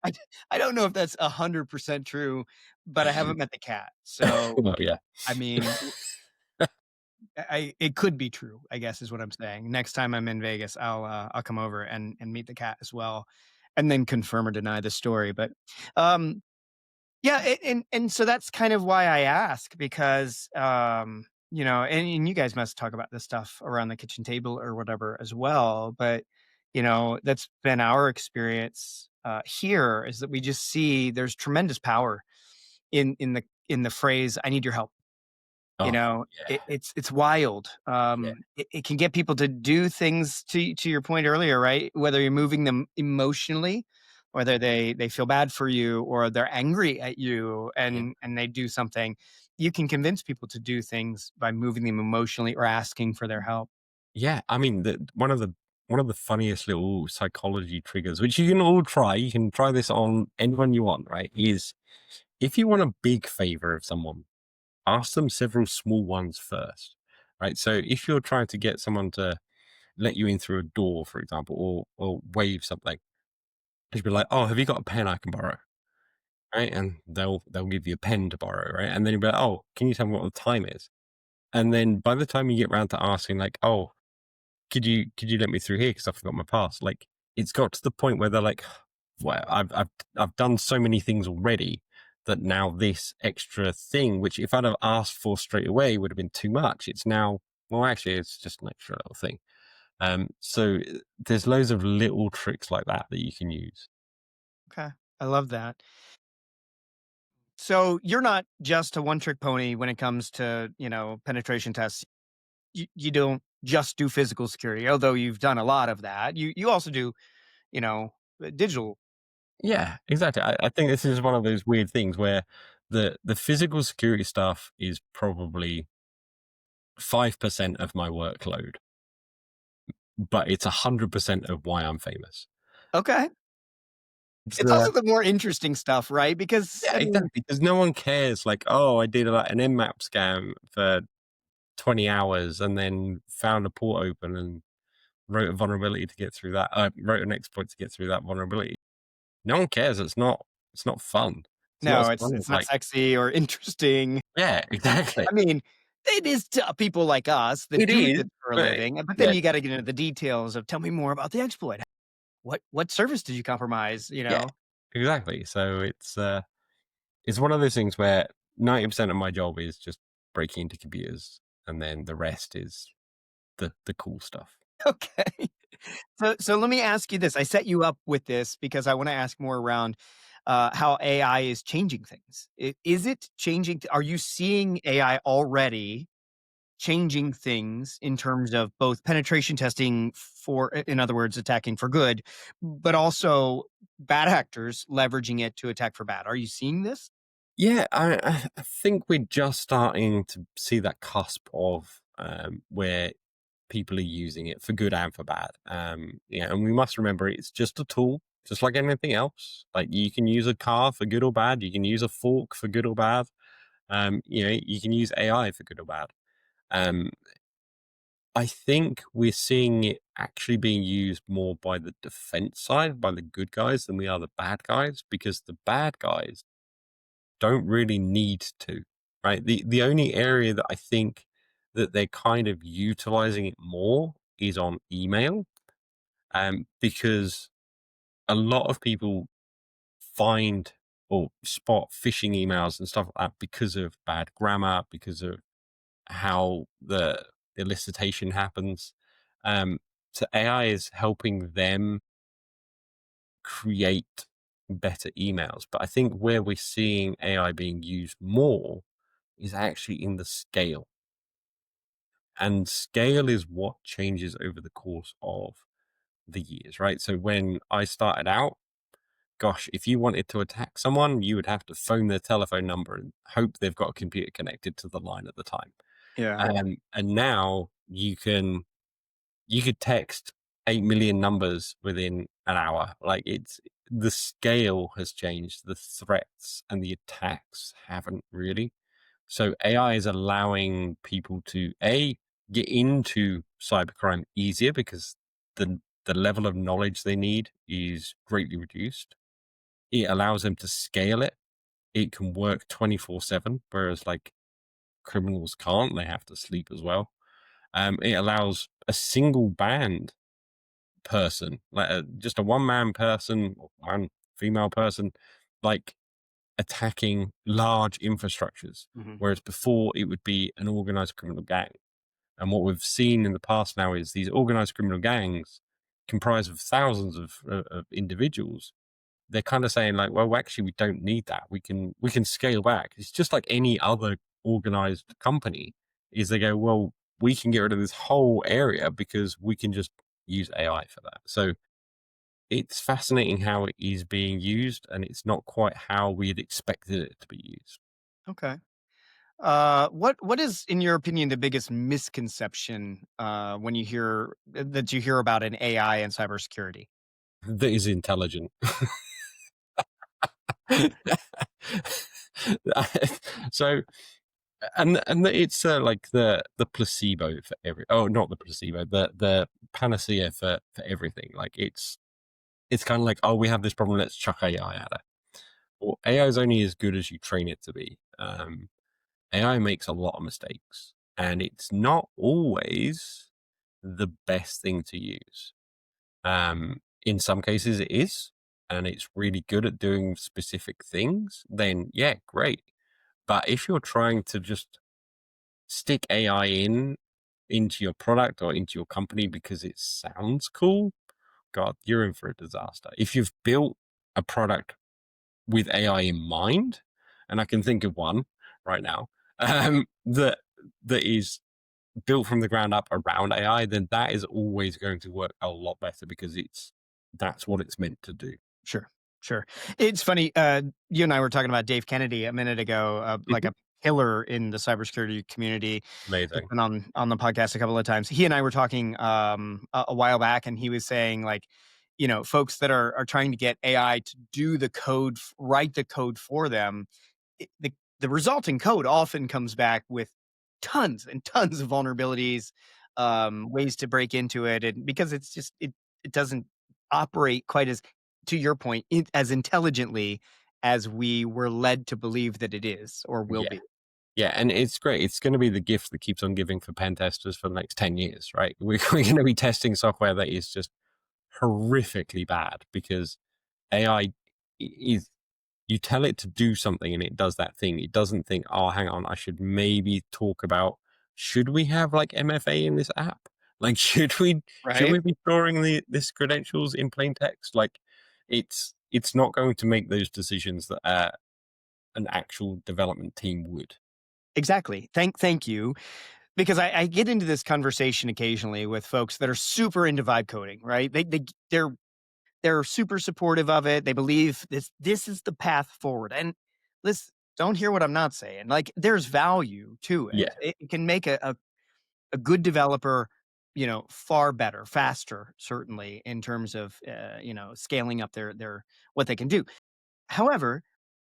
I d I don't know if that's 100% true, but I haven't met the cat. So, Well, yeah. I mean, I it could be true, I guess is what I'm saying. Next time I'm in Vegas, I'll come over and meet the cat as well, and then confirm or deny the story. But, um, yeah, and so that's kind of why I ask because, and you guys must talk about this stuff around the kitchen table or whatever as well, but, that's been our experience, here is that we just see there's tremendous power in the phrase, "I need your help." Oh, yeah, It's wild. yeah, It can get people to do things to your point earlier, right? Whether you're moving them emotionally, whether they feel bad for you or they're angry at you yeah. and they do something, you can convince people to do things by moving them emotionally or asking for their help. Yeah, I mean, one of the funniest little psychology triggers, which you can all try, you can try this on anyone you want, right? Is if you want a big favor of someone, ask them several small ones first, right? So if you're trying to get someone to let you in through a door, for example, or wave something, just be like, "Oh, have you got a pen I can borrow?" Right? And they'll give you a pen to borrow, right? And then you'll be like, "Oh, can you tell me what the time is?" And then by the time you get round to asking, like, "Oh, could you let me through here because I forgot my pass?" Like, it's got to the point where they're like, "Well, I've done so many things already that now this extra thing, which if I'd have asked for straight away would have been too much. It's now, well, actually, it's just an extra little thing." So there's loads of little tricks like that that you can use. Okay. I love that. So you're not just a one trick pony when it comes to, penetration tests. You don't just do physical security, although you've done a lot of that. You also do, digital. Yeah, exactly. I think this is one of those weird things where the physical security stuff is probably 5% of my workload, but it's 100% of why I'm famous. Okay. It's It's also the more interesting stuff, right? Because, yeah, I mean, exactly. Because no one cares. Like, oh, I did like an Nmap scam for 20 hours and then found a port open and wrote a vulnerability to get through that. I wrote an exploit to get through that vulnerability. No one cares. It's not. It's not fun. It's not no, as it's fun as it's not like. sexy or interesting. Yeah, exactly. I mean, it is to people like us that It do is, this for a but living, but then yeah, you gotta get into the details of, "Tell me more about the exploit. What service did you compromise?" You yeah, know? exactly. So it's one of those things where 90% of my job is just breaking into computers, and then the rest is the cool stuff. Okay. So let me ask you this. I set you up with this because I wanna ask more around, how AI is changing things. Is it changing are you seeing AI already changing things in terms of both penetration testing for in other words, attacking for good, but also bad actors leveraging it to attack for bad? Are you seeing this? Yeah, I think we're just starting to see that cusp of where people are using it for good and for bad. Yeah, and we must remember it's just a tool, just like anything else. Like you can use a car for good or bad. You can use a fork for good or bad. You can use AI for good or bad. Um, I think we're seeing it actually being used more by the defense side, by the good guys, than we are the bad guys, because the bad guys don't really need to, right? The only area that I think that they're kind of utilizing it more is on email, because a lot of people find or spot phishing emails and stuff like that because of bad grammar, because of how the elicitation happens. Um, so AI is helping them create better emails. But I think where we're seeing AI being used more is actually in the scale. And scale is what changes over the course of the years, right? So when I started out, gosh, if you wanted to attack someone, you would have to phone their telephone number and hope they've got a computer connected to the line at the time. Yeah. And now you could text 8 million numbers within an hour. Like, it's the scale has changed. The threats and the attacks haven't really. So AI is allowing people to get into cybercrime easier because the level of knowledge they need is greatly reduced. It allows them to scale it. It can work 24/7, whereas like criminals can't. They have to sleep as well. It allows a single band person, like just a one man person or one female person, like attacking large infrastructures, Mhm. whereas before it would be an organized criminal gang. And what we've seen in the past now is these organized criminal gangs, comprised of thousands of individuals. They're kind of saying like, well, actually, we don't need that. We can scale back. It's just like any other organized company. Is they go, well, we can get rid of this whole area because we can just use AI for that. So it's fascinating how it is being used, and it's not quite how we'd expected it to be used. Okay. What is, in your opinion, the biggest misconception when that you hear about an AI and cybersecurity? That is intelligent. So, and it's like the placebo for not the placebo, the panacea for everything. Like, it's kind of like, oh, we have this problem, let's chuck AI at it. Well, AI is only as good as you train it to be. AI makes a lot of mistakes, and it's not always the best thing to use. In some cases, it is, and it's really good at doing specific things. Then, yeah, great. But if you're trying to just stick AI into your product or into your company because it sounds cool, God, you're in for a disaster. If you've built a product with AI in mind, and I can think of one right now, that is built from the ground up around AI, then that is always going to work a lot better because that's what it's meant to do. Sure, sure. It's funny. You and I were talking about Dave Kennedy a minute ago, like Mhm. a pillar in the cybersecurity community. He's Amazing. been on the podcast a couple of times. He and I were talking a while back, and he was saying like, folks that are trying to get AI to do the code, write the code for them. The resulting code often comes back with tons and tons of vulnerabilities, ways to break into it, and because it doesn't operate quite as, to your point, as intelligently as we were led to believe that it is or will Yeah. be. Yeah, and it's great. It's going to be the gift that keeps on giving for pen testers for the next 10 years, right? We're going to be testing software that is just horrifically bad because AI is, you tell it to do something and it does that thing. It doesn't think, oh, hang on, I should maybe talk about, should we have like MFA in this app? Like, should Right? we be storing this credentials in plain text? Like, it's not going to make those decisions that an actual development team would. Exactly. Thank you. Because I get into this conversation occasionally with folks that are super into vibe coding, right? They're super supportive of it. They believe this is the path forward. And listen, don't hear what I'm not saying. Like, there's value to it. Yeah, It can make a good developer, far better, faster, certainly in terms of scaling up their what they can do. However,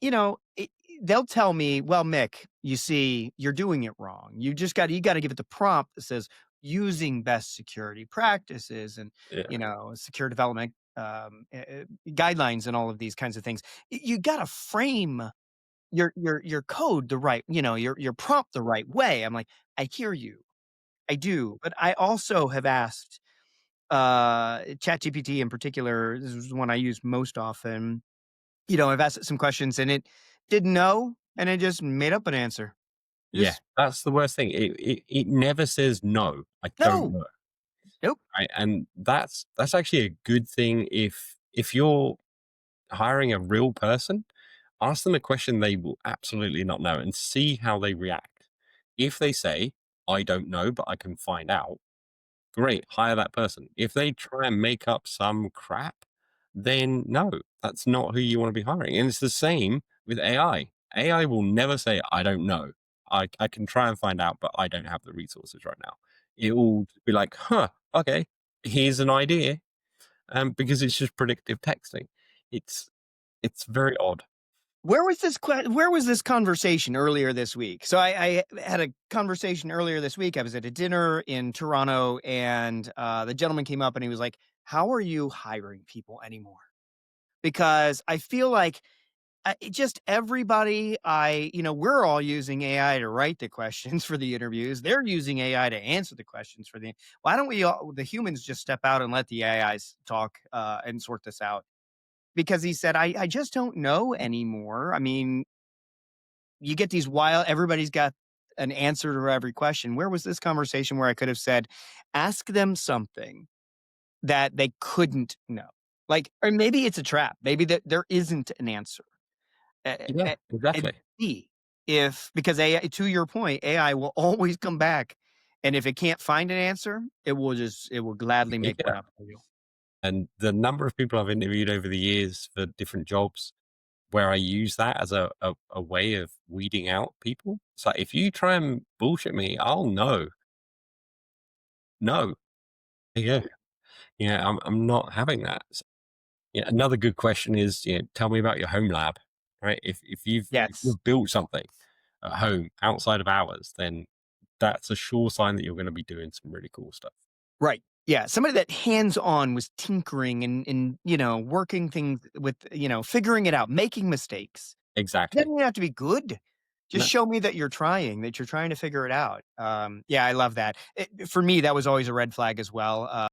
they'll tell me, "Well, Mick, you see, you're doing it wrong. You gotta give it the prompt that says using best security practices and, yeah, secure development, guidelines and all of these kinds of things. You gotta frame your code the right, your prompt the right way." I'm like, "I hear you. I do." But I also have asked, ChatGPT in particular, this is the one I use most often. I've asked it some questions and it didn't know, and it just made up an answer. yeah. Just That's the worst thing. It never says no. I don't no, know. nope. Right? And that's actually a good thing if you're hiring a real person. Ask them a question they will absolutely not know and see how they react. If they say, I don't know, but I can find out, great, hire that person. If they try and make up some crap, then no, that's not who you want to be hiring. And it's the same with AI. AI will never say, I don't know. I can try and find out, but I don't have the resources right now. It will be like, huh, okay, here's an idea. Because it's just predictive texting. It's it's very odd. Where was this conversation earlier this week? So I had a conversation earlier this week. I was at a dinner in Toronto, and the gentleman came up and he was like, "How are you hiring people anymore?" Because I feel like just everybody we're all using AI to write the questions for the interviews. They're using AI to answer the questions for the. Why don't we all, the humans, just step out and let the AIs talk and sort this out? Because he said, I just don't know anymore. I mean, you get these wild, everybody's got an answer to every question. Where was this conversation where I could have said, ask them something that they couldn't know? Like, or maybe it's a trap. Maybe that there isn't an answer. Yeah, And exactly. see if, because AI, to your point, AI will always come back. And if it can't find an answer, it will gladly make one Yeah. up for you. And the number of people I've interviewed over the years for different jobs where I use that as a way of weeding out people. It's like, if you try and bullshit me, I'll know. No. Yeah. Yeah, I'm not having that. Yeah, another good question is, tell me about your home lab, right? If Yes. you've built something at home outside of hours, then that's a sure sign that you're going to be doing some really cool stuff. Right. Yeah, somebody that hands-on was tinkering and, working things with, figuring it out, making mistakes. It Exactly. doesn't even have to be good. Just No, show me that you're trying to figure it out. Yeah, I love that. For me, that was always a red flag as well.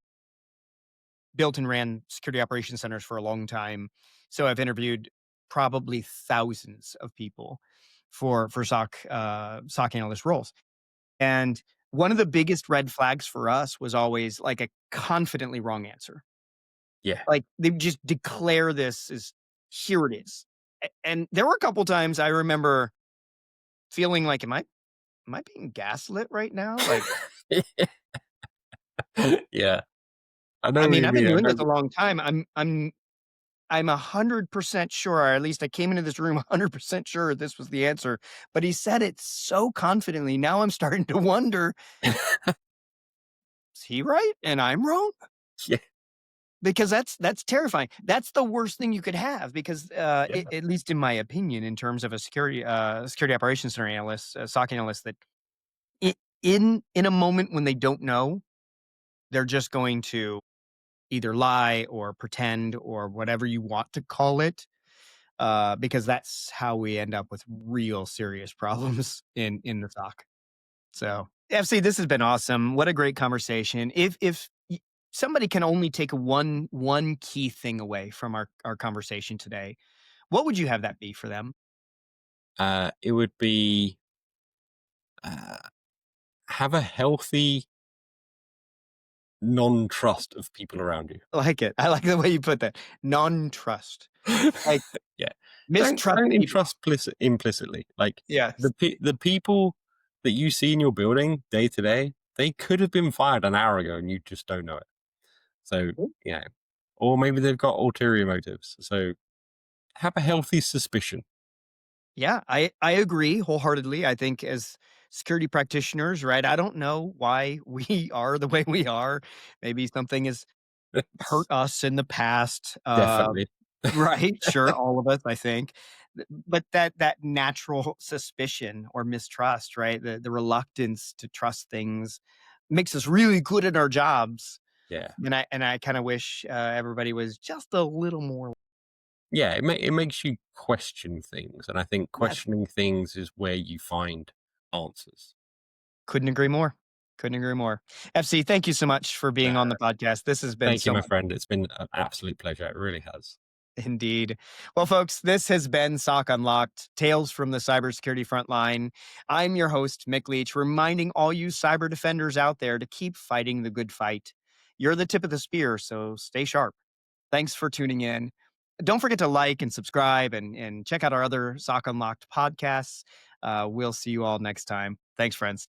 Built and ran security operations centers for a long time, so I've interviewed probably thousands of people for SOC analyst roles. And one of the biggest red flags for us was always like a confidently wrong answer. yeah. Like they would just declare this as here it is. And there were a couple times I remember feeling like, am I being gaslit right now? Like, Yeah. I know I what mean, you I've been mean. I doing this know. a long time. I'm 100% sure, or at least I came into this room 100% sure this was the answer. But he said it so confidently. Now I'm starting to wonder, is he right and I'm wrong? Yeah. Because that's terrifying. That's the worst thing you could have because, Yeah. at least in my opinion, in terms of a security operations center analyst, a SOC analyst, that in a moment when they don't know, they're just going to either lie or pretend or whatever you want to call it, because that's how we end up with real serious problems in the SOC. So, FC, this has been awesome. What a great conversation. If somebody can only take one key thing away from our conversation today, what would you have that be for them? It would be, uh, have a healthy non-trust of people around you. I like it. I like the way you put that. Non-trust. Like, Yeah. mistrust Don't people. entrust implicitly. Like, Yes. the people that you see in your building day to day, they could have been fired an hour ago and you just don't know it. So, yeah. Or maybe they've got ulterior motives. So have a healthy suspicion. Yeah, I agree wholeheartedly. I think as security practitioners, right, I don't know why we are the way we are. Maybe something has hurt us in the past. Definitely. Right, sure, all of us, I think. But that natural suspicion or mistrust, right? The reluctance to trust things makes us really good at our jobs. Yeah. And I kinda wish, everybody was just a little more. Yeah, it makes you question things, and I think Yes. questioning things is where you find answers. Couldn't agree more. Couldn't agree more. FC, thank you so much for being on Uh, the podcast. This has been Thank you, so my much. friend. It's been an absolute pleasure. It really has. Indeed. Well, folks, this has been SOC Unlocked, Tales from the Cybersecurity Frontline. I'm your host, Mick Leach, reminding all you cyber defenders out there to keep fighting the good fight. You're the tip of the spear, so stay sharp. Thanks for tuning in. Don't forget to like and subscribe and check out our other Sock Unlocked podcasts. We'll see you all next time. Thanks, friends.